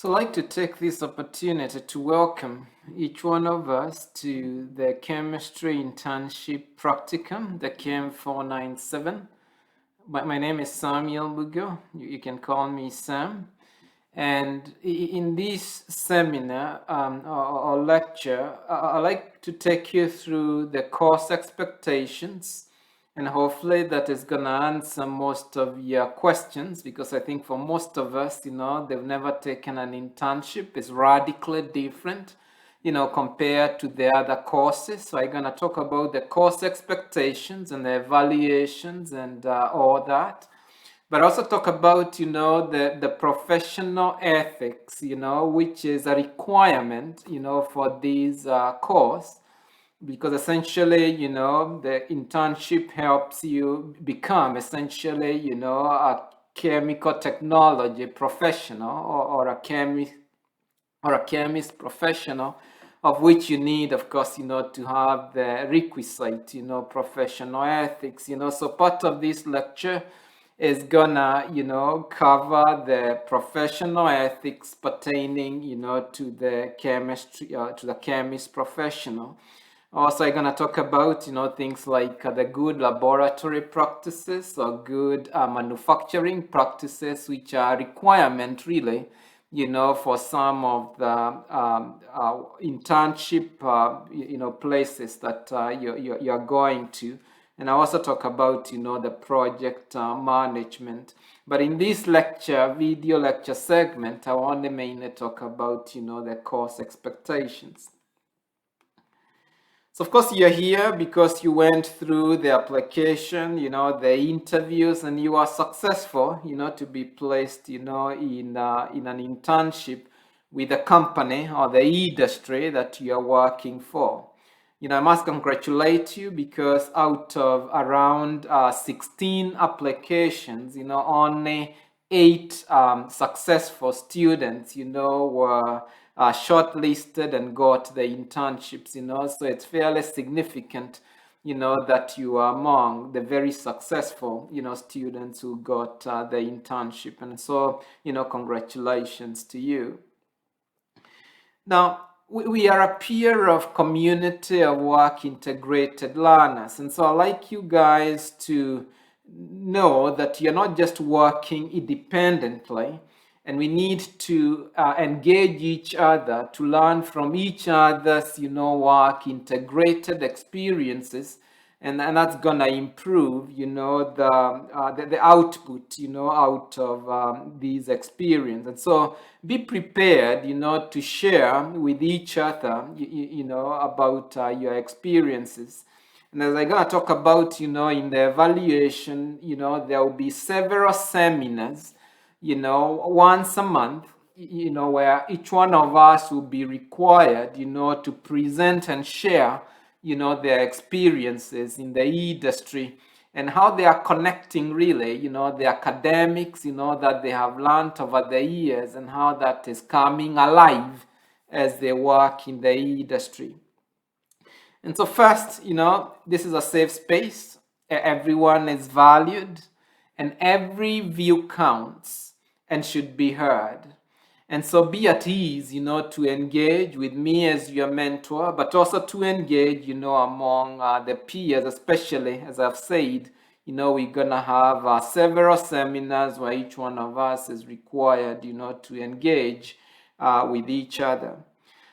So I'd like to take this opportunity to welcome each one of us to the Chemistry Internship Practicum, the CHEM 497. My name is Samuel Bugo. You can call me Sam. And in this seminar or lecture, I'd like to take you through the course expectations, and hopefully that is going to answer most of your questions, because I think for most of us, they've never taken an internship. It's radically different, compared to the other courses. So I'm going to talk about the course expectations and the evaluations and all that. But also talk about, the professional ethics, which is a requirement, for this course, because essentially, the internship helps you become essentially, a chemical technology professional or a chemist professional, of which you need, of course, to have the requisite, professional ethics, So part of this lecture is gonna, cover the professional ethics pertaining, to the chemistry, to the chemist professional. Also, I'm gonna talk about, things like the good laboratory practices or good manufacturing practices, which are requirement really, for some of the internship, places that you're going to. And I also talk about, the project management. But in this video lecture segment, I want to mainly talk about, the course expectations. So of course you're here because you went through the application, the interviews, and you are successful, to be placed, in an internship with a company or the industry that you are working for. I must congratulate you, because out of around 16 applications, only 8 successful students, were shortlisted and got the internships, so it's fairly significant, that you are among the very successful, students who got the internship. And so, congratulations to you. Now, we are a peer of community of work integrated learners. And so I'd like you guys to know that you're not just working independently, and we need to engage each other to learn from each other's, work integrated experiences. And that's gonna improve, the output, out of these experiences. And so be prepared, to share with each other, about your experiences. And as I'm gonna talk about, in the evaluation, there will be several seminars, once a month, where each one of us will be required, to present and share, their experiences in the industry and how they are connecting really, the academics, that they have learned over the years, and how that is coming alive as they work in the industry. And so first, this is a safe space. Everyone is valued, and every view counts and should be heard. And so be at ease, to engage with me as your mentor, but also to engage, among the peers, especially, as I've said, we're gonna have several seminars where each one of us is required, to engage with each other.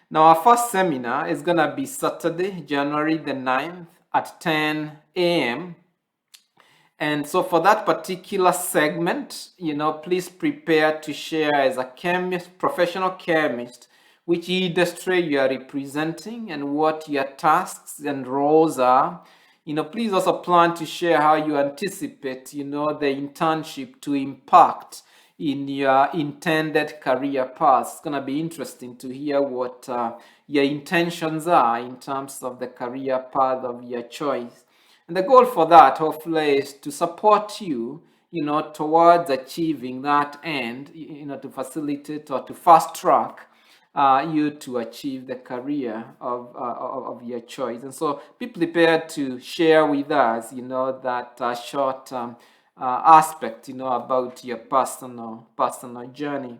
Now, our first seminar is gonna be Saturday, January the 9th at 10 a.m. And so for that particular segment, please prepare to share as a chemist, professional chemist, which industry you are representing and what your tasks and roles are. Please also plan to share how you anticipate, the internship to impact in your intended career path. It's going to be interesting to hear what your intentions are in terms of the career path of your choice. And the goal for that, hopefully, is to support you, towards achieving that end, to facilitate or to fast track you to achieve the career of your choice. And so be prepared to share with us, that short aspect, about your personal journey.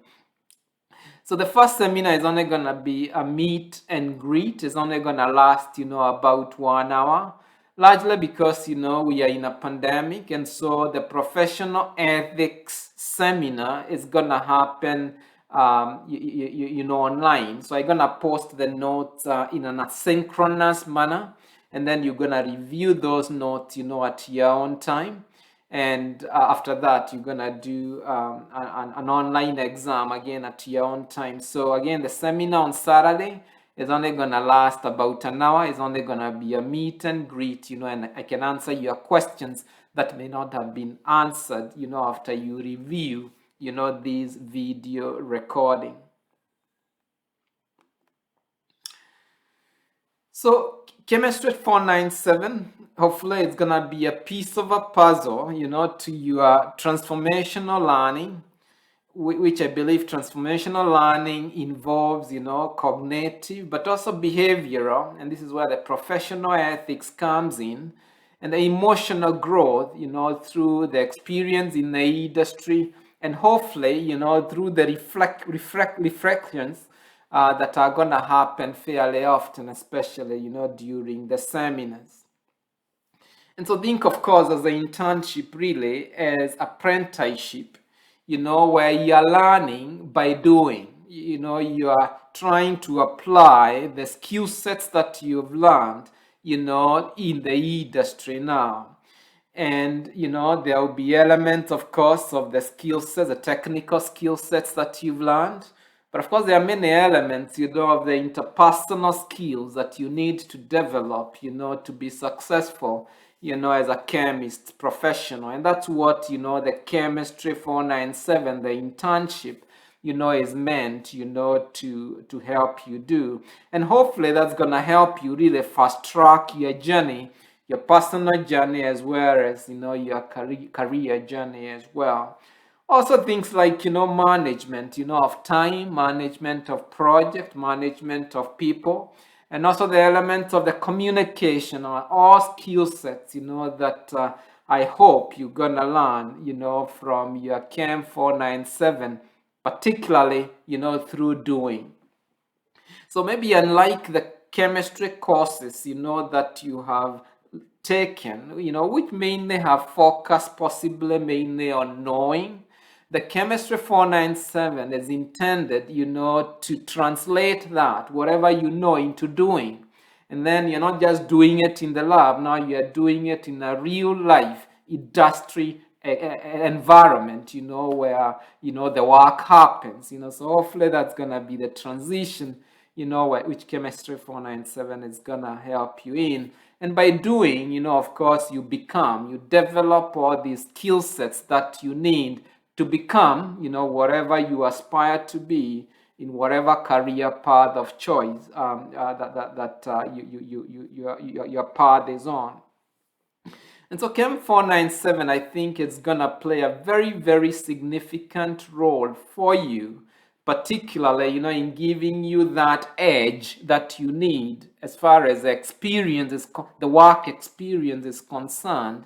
So the first seminar is only gonna be a meet and greet. It's only gonna last, about 1 hour, largely because, we are in a pandemic, and so the professional ethics seminar is gonna happen, online. So I'm gonna post the notes in an asynchronous manner, and then you're gonna review those notes, at your own time. And after that, you're gonna do an online exam again at your own time. So again, the seminar on Saturday is only gonna last about an hour. It's only gonna be a meet and greet, and I can answer your questions that may not have been answered, after you review, this video recording. So chemistry 497, hopefully it's gonna be a piece of a puzzle, to your transformational learning, which I believe transformational learning involves, cognitive, but also behavioral, and this is where the professional ethics comes in, and the emotional growth, through the experience in the industry, and hopefully, through the reflections that are going to happen fairly often, especially, during the seminars. And so think, of course, as an internship really as apprenticeship, where you are learning by doing. You are trying to apply the skill sets that you've learned, in the industry now. And, there will be elements, of course, of the skill sets, the technical skill sets that you've learned. But of course, there are many elements, of the interpersonal skills that you need to develop, to be successful, as a chemist professional. And that's what, the Chemistry 497, the internship, is meant, to help you do. And hopefully that's going to help you really fast track your journey, your personal journey, as well as, your career journey as well. Also things like, management, of time, management of project, management of people, and also the elements of the communication, are all skill sets, that I hope you're gonna learn, from your Chem 497, particularly, through doing. So maybe unlike the chemistry courses, that you have taken, which mainly have focused possibly mainly on knowing, the Chemistry 497 is intended, to translate that, whatever you know, into doing. And then you're not just doing it in the lab, now you're doing it in a real life industry environment, where, the work happens, so hopefully that's going to be the transition, which Chemistry 497 is going to help you in. And by doing, of course, you develop all these skill sets that you need to become, whatever you aspire to be in whatever career path of choice your path is on. And so Chem 497, I think it's gonna play a very, very significant role for you, particularly, in giving you that edge that you need as far as the work experience is concerned,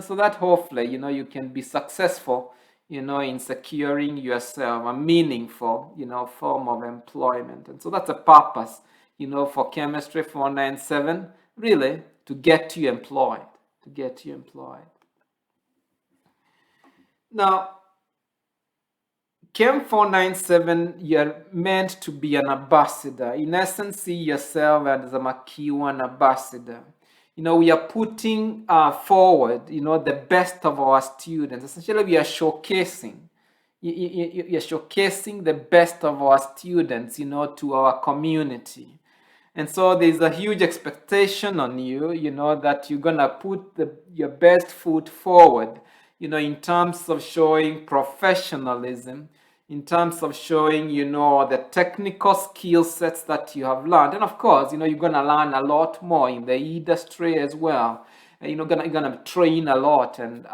so that hopefully, you can be successful, in securing yourself a meaningful, form of employment. And so that's a purpose, for Chemistry 497, really, to get you employed. Now, Chem 497, you're meant to be an ambassador. In essence, see yourself as a McEwan ambassador. We are putting forward, the best of our students. Essentially, we are showcasing. You're showcasing the best of our students, to our community. And so there's a huge expectation on you, that you're going to put your best foot forward, in terms of showing professionalism, in terms of showing, the technical skill sets that you have learned. And of course, you're going to learn a lot more in the industry as well. You're going to train a lot and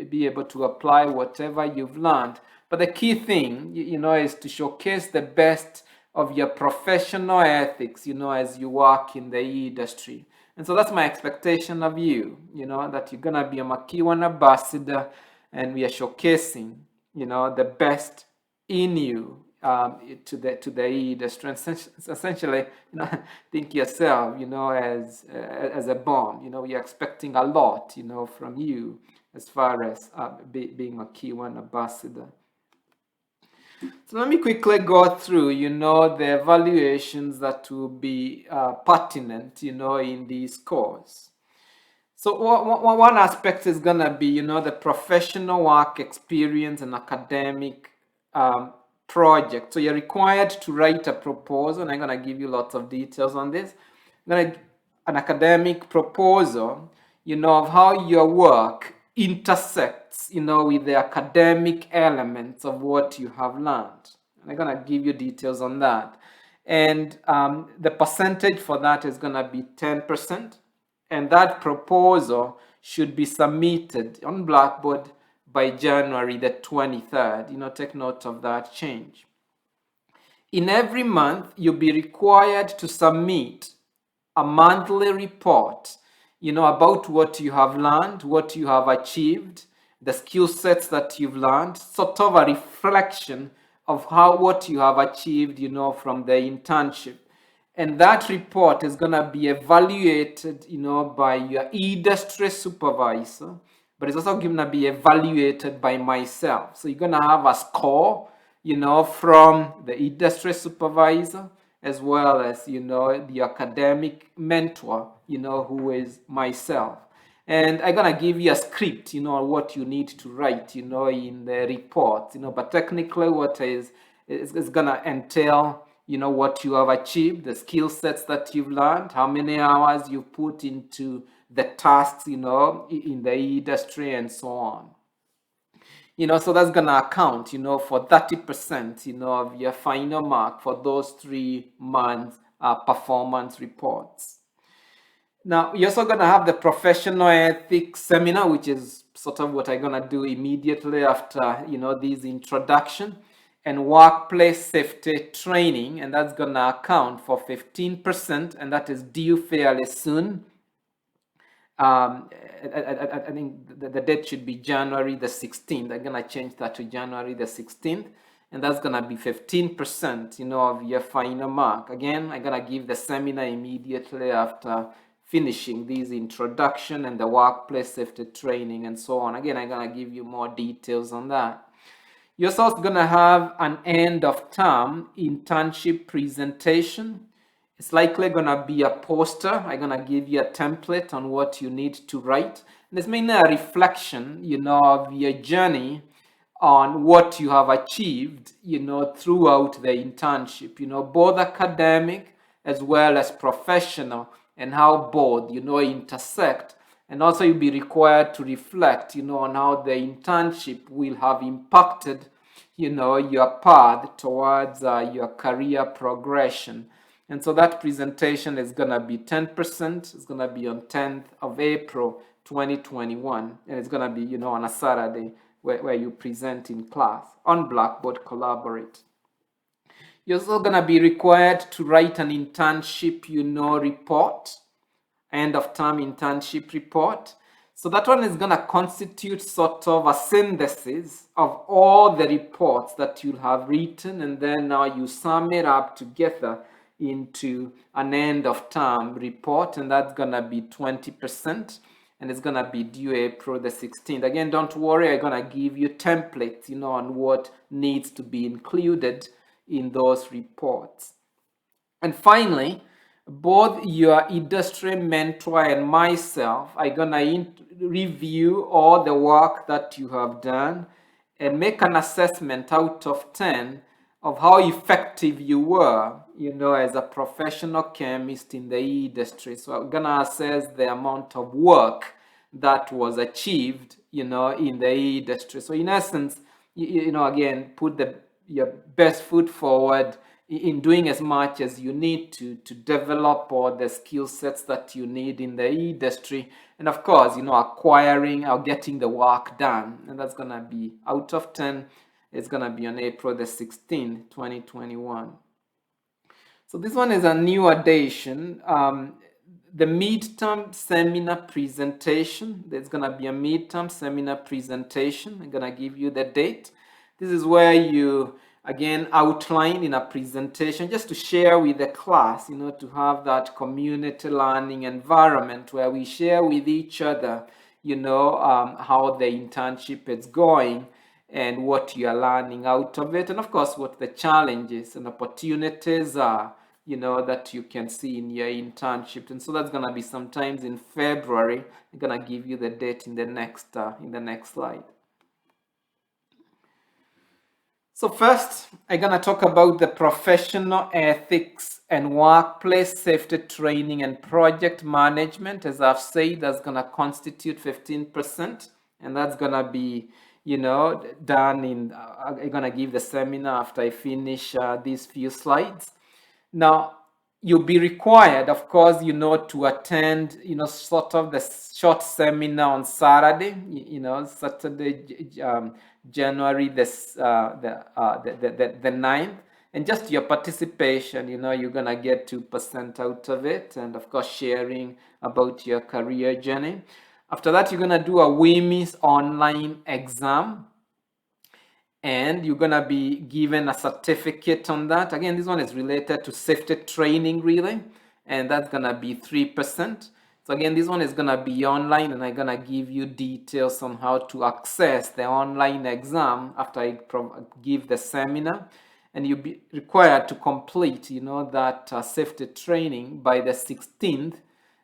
be able to apply whatever you've learned. But the key thing, is to showcase the best of your professional ethics, as you work in the industry. And so that's my expectation of you, that you're going to be a McEwan ambassador, and we are showcasing, the best in you to the industry. Essentially, think yourself, as a bomb. You're expecting a lot, from you as far as being a Q1 ambassador. So let me quickly go through, the evaluations that will be pertinent, in these course. So one aspect is going to be, the professional work experience and academic project. So you're required to write a proposal, and I'm going to give you lots of details on this. An academic proposal, of how your work intersects, with the academic elements of what you have learned. And I'm going to give you details on that. And the percentage for that is going to be 10%. And that proposal should be submitted on Blackboard by January the 23rd. Take note of that change. In every month, you'll be required to submit a monthly report, about what you have learned, what you have achieved, the skill sets that you've learned, sort of a reflection of what you have achieved, from the internship. And that report is going to be evaluated, by your industry supervisor, but it's also going to be evaluated by myself. So you're going to have a score, from the industry supervisor, as well as, the academic mentor, who is myself. And I'm going to give you a script, what you need to write, in the report, but technically what is going to entail, what you have achieved, the skill sets that you've learned, how many hours you put into the tasks, in the industry and so on. So that's going to account, for 30%, of your final mark for those 3 months performance reports. Now, you're also going to have the professional ethics seminar, which is sort of what I'm going to do immediately after, this introduction, and workplace safety training, and that's going to account for 15%, and that is due fairly soon. I think the date should be January the 16th. I'm going to change that to January the 16th, and that's going to be 15%, of your final mark. Again, I'm going to give the seminar immediately after finishing this introduction and the workplace safety training and so on. Again, I'm going to give you more details on that. You're also going to have an end of term internship presentation. It's likely going to be a poster. I'm going to give you a template on what you need to write. And it's mainly a reflection, of your journey on what you have achieved, throughout the internship, both academic as well as professional, and how both, intersect. And also you'll be required to reflect, on how the internship will have impacted, your path towards your career progression. And so that presentation is going to be 10%. It's going to be on 10th of April, 2021. And it's going to be, on a Saturday where you present in class on Blackboard Collaborate. You're also going to be required to write an internship, report. End of term internship report. So that one is going to constitute sort of a synthesis of all the reports that you'll have written, and then now you sum it up together into an end of term report, and that's going to be 20%, and it's going to be due April the 16th. Again, don't worry, I'm going to give you templates, on what needs to be included in those reports. And finally, both your industry mentor and myself are going to review all the work that you have done and make an assessment out of 10 of how effective you were, as a professional chemist in the industry. So I'm going to assess the amount of work that was achieved, in the industry. So in essence, again, put your best foot forward in doing as much as you need to develop all the skill sets that you need in the industry, and of course, acquiring or getting the work done. And that's going to be out of 10. It's going to be on April the 16th, 2021. So this one is a new addition. The midterm seminar presentation. There's going to be a midterm seminar presentation. I'm going to give you the date. This is where you again outlined in a presentation just to share with the class, to have that community learning environment where we share with each other, how the internship is going and what you are learning out of it, and of course what the challenges and opportunities are, that you can see in your internship. And so that's going to be sometimes in February. I'm going to give you the date in the next slide. So first, I'm going to talk about the professional ethics and workplace safety training and project management. As I've said, that's going to constitute 15%, and that's going to be, done in, I'm going to give the seminar after I finish these few slides. Now, you'll be required, of course, to attend, sort of the short seminar on Saturday, Saturday, January the 9th. And just your participation, you're going to get 2% out of it. And of course, sharing about your career journey. After that, you're going to do a WIMIS online exam. And you're going to be given a certificate on that. Again, this one is related to safety training, really. And that's going to be 3%. So again, this one is going to be online, and I'm going to give you details on how to access the online exam after I give the seminar. And you'll be required to complete, that safety training by the 16th,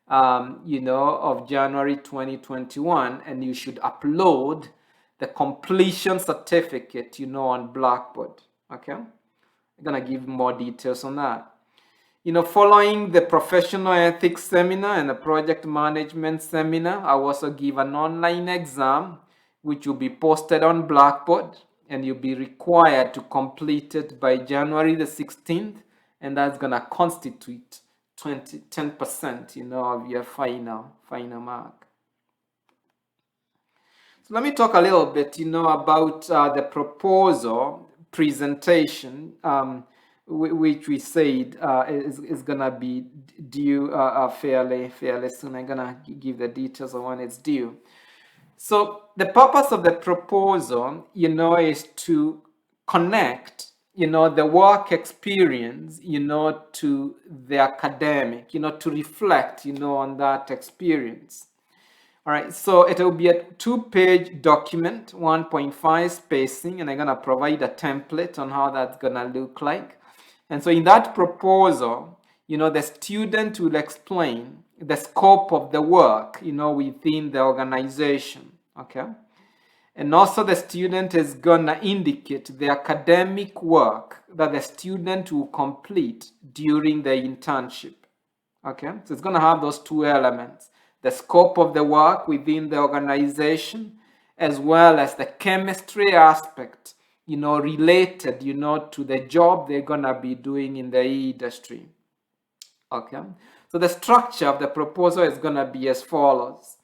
of January 2021. And you should upload the completion certificate, on Blackboard. Okay, I'm gonna give more details on that. Following the professional ethics seminar and the project management seminar, I'll also give an online exam which will be posted on Blackboard, and you'll be required to complete it by January the 16th, and that's gonna constitute 10%, of your final mark. So let me talk a little bit, about the proposal presentation, which we said is gonna be due fairly soon. I'm gonna give the details of when it's due. So the purpose of the proposal, is to connect, the work experience, to the academic, to reflect, on that experience. All right, so it will be a 2-page document, 1.5 spacing, and I'm going to provide a template on how that's going to look like. And so in that proposal, the student will explain the scope of the work, within the organization, okay? And also the student is going to indicate the academic work that the student will complete during the internship, okay? So it's going to have those two elements: the scope of the work within the organization, as well as the chemistry aspect, related, to the job they're gonna be doing in the industry. Okay, so the structure of the proposal is gonna be as follows.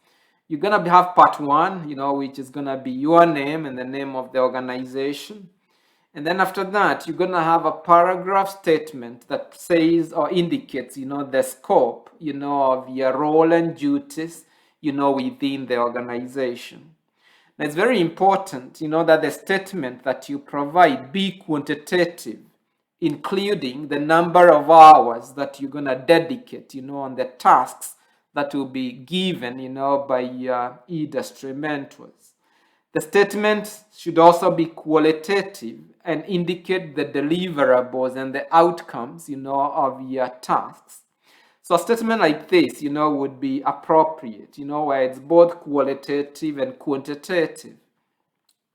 You're gonna have part 1, which is gonna be your name and the name of the organization. And then after that, you're going to have a paragraph statement that says or indicates, the scope, of your role and duties, within the organization. Now, it's very important, that the statement that you provide be quantitative, including the number of hours that you're going to dedicate, on the tasks that will be given, by your industry mentors. The statement should also be qualitative and indicate the deliverables and the outcomes, of your tasks. So a statement like this, would be appropriate, where it's both qualitative and quantitative.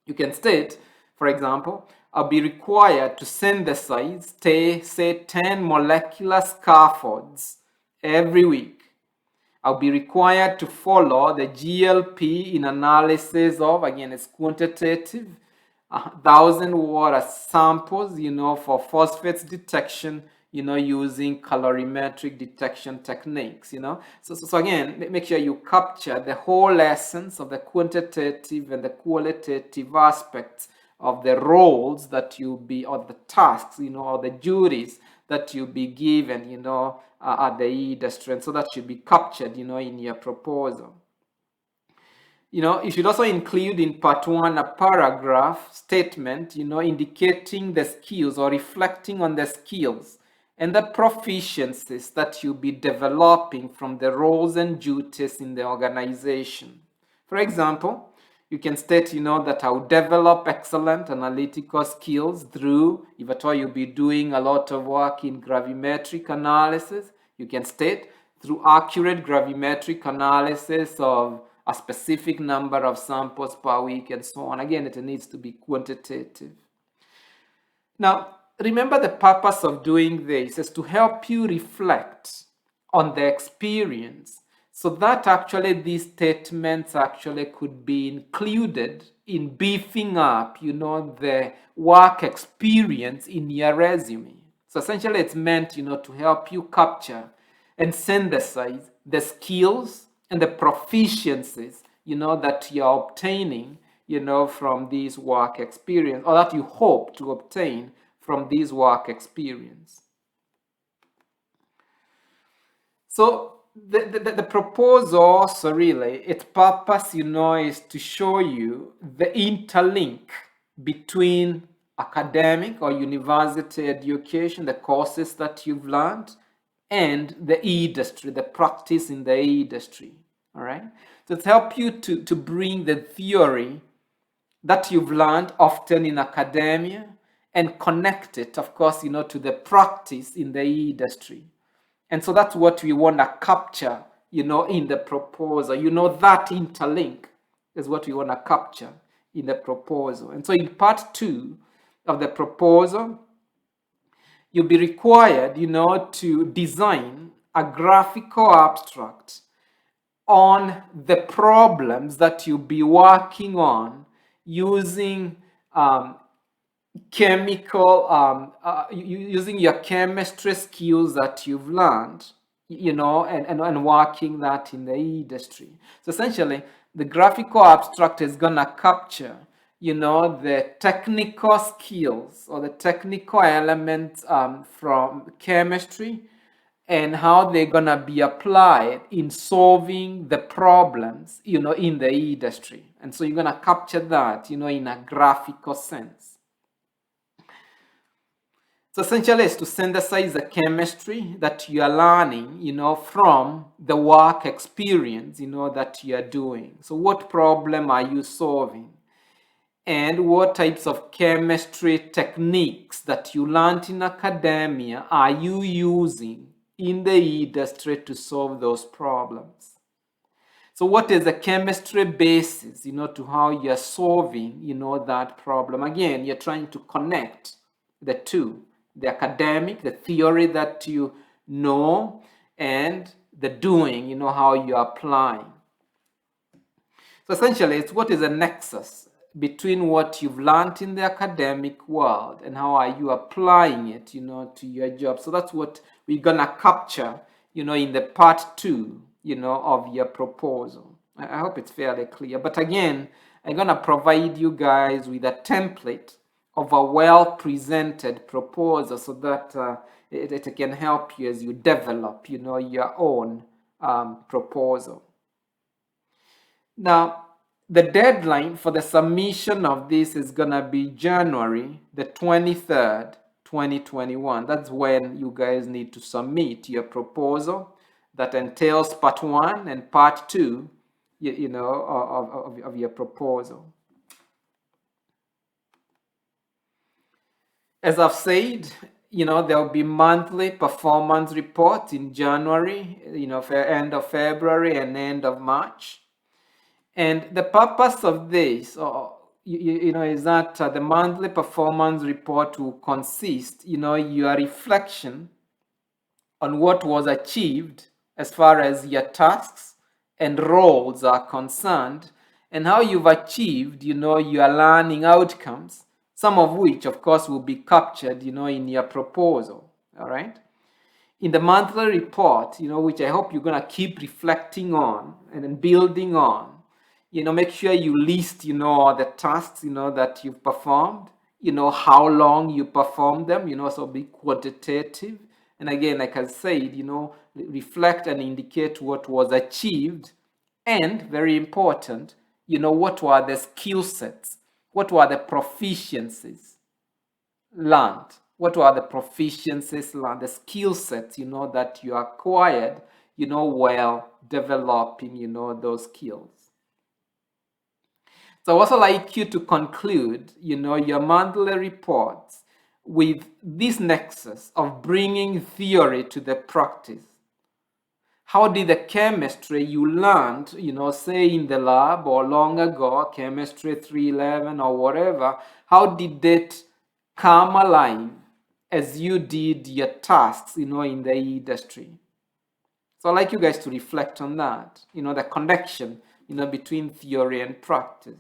You can state, for example, I'll be required to synthesize, say 10 molecular scaffolds every week. I'll be required to follow the GLP in analysis of, again, it's quantitative, 1,000 water samples, for phosphates detection, using calorimetric detection techniques, So again, make sure you capture the whole essence of the quantitative and the qualitative aspects of the roles that you'll be, or the tasks, or the duties that you'll be given, at the industry. And so that should be captured, in your proposal. You should also include in part 1 a paragraph statement, indicating the skills or reflecting on the skills and the proficiencies that you'll be developing from the roles and duties in the organization. For example, you can state, that I'll develop excellent analytical skills through, if at all you'll be doing a lot of work in gravimetric analysis, you can state through accurate gravimetric analysis of a specific number of samples per week and so on. Again, it needs to be quantitative. Now, remember the purpose of doing this is to help you reflect on the experience so that actually these statements actually could be included in beefing up, the work experience in your resume. So essentially it's meant, to help you capture and synthesize the skills and the proficiencies, that you're obtaining, from this work experience, or that you hope to obtain from this work experience. So the proposal also really, its purpose, is to show you the interlink between academic or university education, the courses that you've learned, and the industry, the practice in the industry. All right. So it's help you to bring the theory that you've learned often in academia and connect it, of course, to the practice in the industry. And so that's what we want to capture, in the proposal. That interlink is what we want to capture in the proposal. And so in part 2 of the proposal, you'll be required, to design a graphical abstract on the problems that you'll be working on using using your chemistry skills that you've learned, and working that in the industry. So essentially, the graphical abstract is gonna capture, the technical skills or the technical elements from chemistry and how they're gonna be applied in solving the problems, in the industry. And so you're gonna capture that, in a graphical sense. So essentially it's to synthesize the chemistry that you are learning, from the work experience, that you are doing. So what problem are you solving? And what types of chemistry techniques that you learned in academia are you using in the industry to solve those problems? So what is the chemistry basis, to how you're solving, that problem? Again, you're trying to connect the two, the academic, the theory that you know, and the doing, how you're applying. So essentially, it's what is a nexus between what you've learned in the academic world and how are you applying it, to your job. So that's what we're gonna capture, in the part 2, of your proposal. I hope it's fairly clear. But again, I'm gonna provide you guys with a template of a well-presented proposal so that it can help you as you develop, your own proposal. Now, the deadline for the submission of this is gonna be January the 23rd, 2021. That's when you guys need to submit your proposal that entails part 1 and part 2, of your proposal. As I've said, there will be monthly performance reports in January, end of February and end of March. And the purpose of this, is that the monthly performance report will consist, your reflection on what was achieved as far as your tasks and roles are concerned, and how you've achieved, your learning outcomes, some of which, of course, will be captured, in your proposal, all right? In the monthly report, which I hope you're going to keep reflecting on and then building on, make sure you list, all the tasks, that you've performed, how long you performed them, so be quantitative. And again, like I said, reflect and indicate what was achieved. And very important, what were the skill sets? What were the proficiencies learned? What were the proficiencies learned? The skill sets, that you acquired, while developing, those skills. So I also like you to conclude, your monthly reports with this nexus of bringing theory to the practice. How did the chemistry you learned, say in the lab or long ago, chemistry 311 or whatever, how did it come alive as you did your tasks, in the industry? So I'd like you guys to reflect on that, the connection, between theory and practice.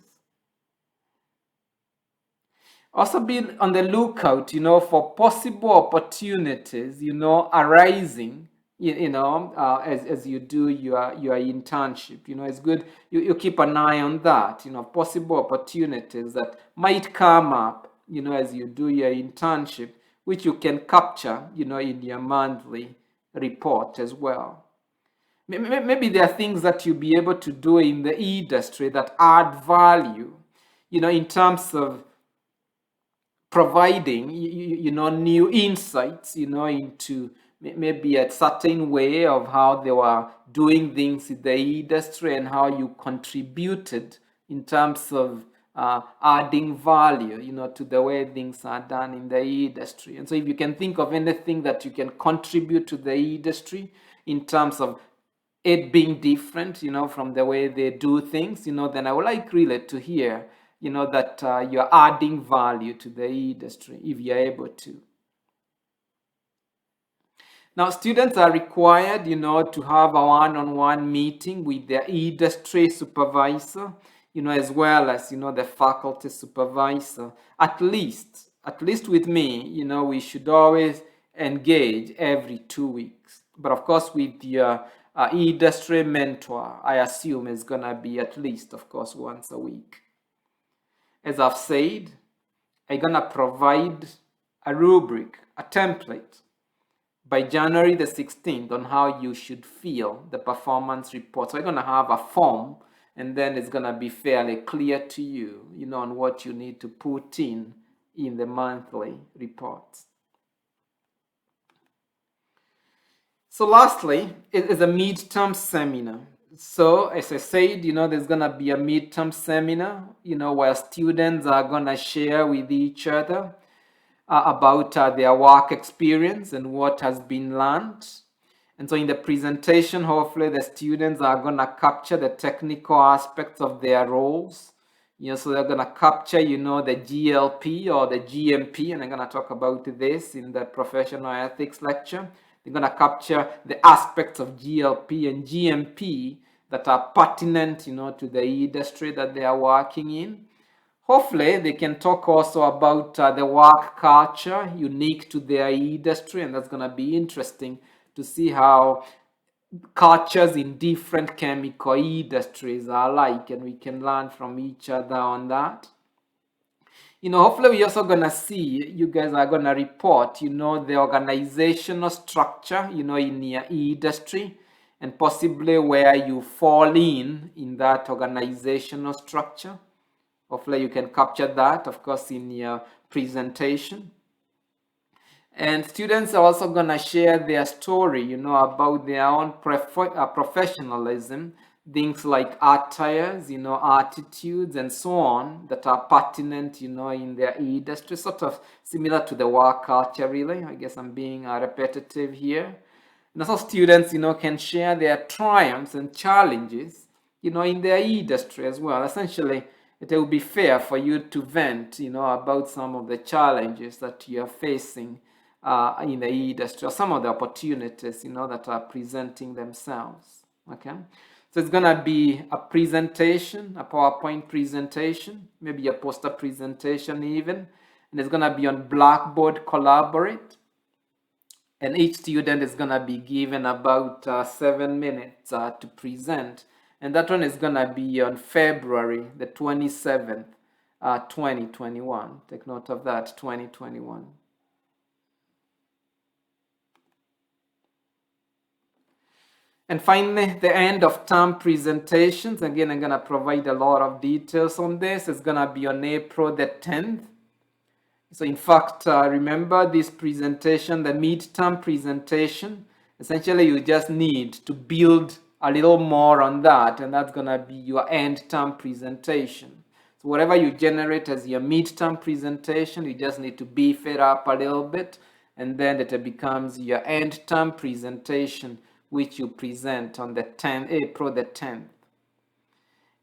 Also be on the lookout, for possible opportunities, arising, as you do your internship. It's good you keep an eye on that, possible opportunities that might come up, as you do your internship, which you can capture, in your monthly report as well. Maybe there are things that you'll be able to do in the industry that add value, in terms of providing new insights into maybe a certain way of how they were doing things in the industry and how you contributed in terms of adding value to the way things are done in the industry. And so if you can think of anything that you can contribute to the industry in terms of it being different from the way they do things, then I would like really to hear that you're adding value to the industry if you're able to. Now, students are required, to have a one-on-one meeting with their industry supervisor, as well as, the faculty supervisor. At least with me, we should always engage every 2 weeks. But of course, with your industry mentor, I assume it's gonna be at least, of course, once a week. As I've said, I'm gonna provide a rubric, a template by January the 16th on how you should fill the performance report. So I'm gonna have a form, and then it's gonna be fairly clear to you, on what you need to put in the monthly reports. So lastly, it is a midterm seminar. So as I said, there's gonna be a midterm seminar, where students are gonna share with each other about their work experience and what has been learned. And so in the presentation, hopefully the students are gonna capture the technical aspects of their roles. So they're gonna capture, the GLP or the GMP, and I'm gonna talk about this in the professional ethics lecture. They're gonna capture the aspects of GLP and GMP that are pertinent, to the industry that they are working in. Hopefully, they can talk also about the work culture unique to their industry, and that's gonna be interesting to see how cultures in different chemical industries are like, and we can learn from each other on that. Hopefully we're also gonna see, you guys are gonna report, the organizational structure, in your industry, and possibly where you fall in that organizational structure. Hopefully you can capture that, of course, in your presentation. And students are also gonna share their story, about their own professionalism, things like attires, attitudes and so on that are pertinent, in their industry, sort of similar to the work culture, really. I guess I'm being repetitive here. And also students, can share their triumphs and challenges, in their industry as well. Essentially, it will be fair for you to vent, about some of the challenges that you're facing in the industry, or some of the opportunities, that are presenting themselves. Okay. So it's gonna be a presentation, a PowerPoint presentation, maybe a poster presentation even, and it's gonna be on Blackboard Collaborate. And each student is gonna be given about 7 minutes to present, and that one is gonna be on February the 27th, 2021. Take note of that, 2021. And finally, the end of term presentations. Again, I'm going to provide a lot of details on this. It's going to be on April the 10th. So in fact, remember this presentation, the midterm presentation, essentially you just need to build a little more on that, and that's going to be your end term presentation. So whatever you generate as your midterm presentation, you just need to beef it up a little bit, and then it becomes your end term presentation, which you present on the 10th, April the 10th.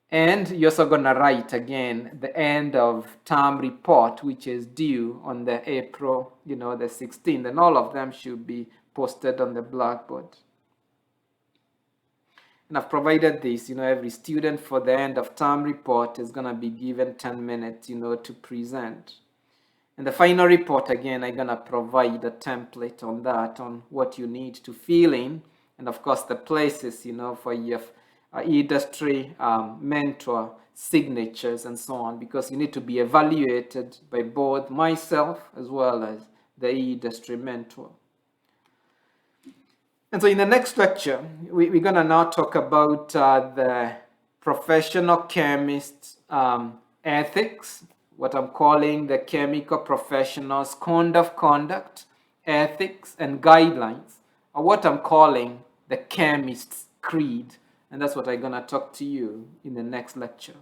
And you're also going to write again the end of term report, which is due on the April, the 16th. And all of them should be posted on the Blackboard. And I've provided this, every student for the end of term report is going to be given 10 minutes, to present. And the final report, again, I'm going to provide a template on that, on what you need to fill in. And of course, the places, for your industry mentor signatures and so on, because you need to be evaluated by both myself as well as the industry mentor. And so in the next lecture, we're going to now talk about the professional chemist ethics, what I'm calling the chemical professionals code of conduct, ethics, and guidelines, or what I'm calling the chemist's creed. And that's what I'm going to talk to you in the next lecture.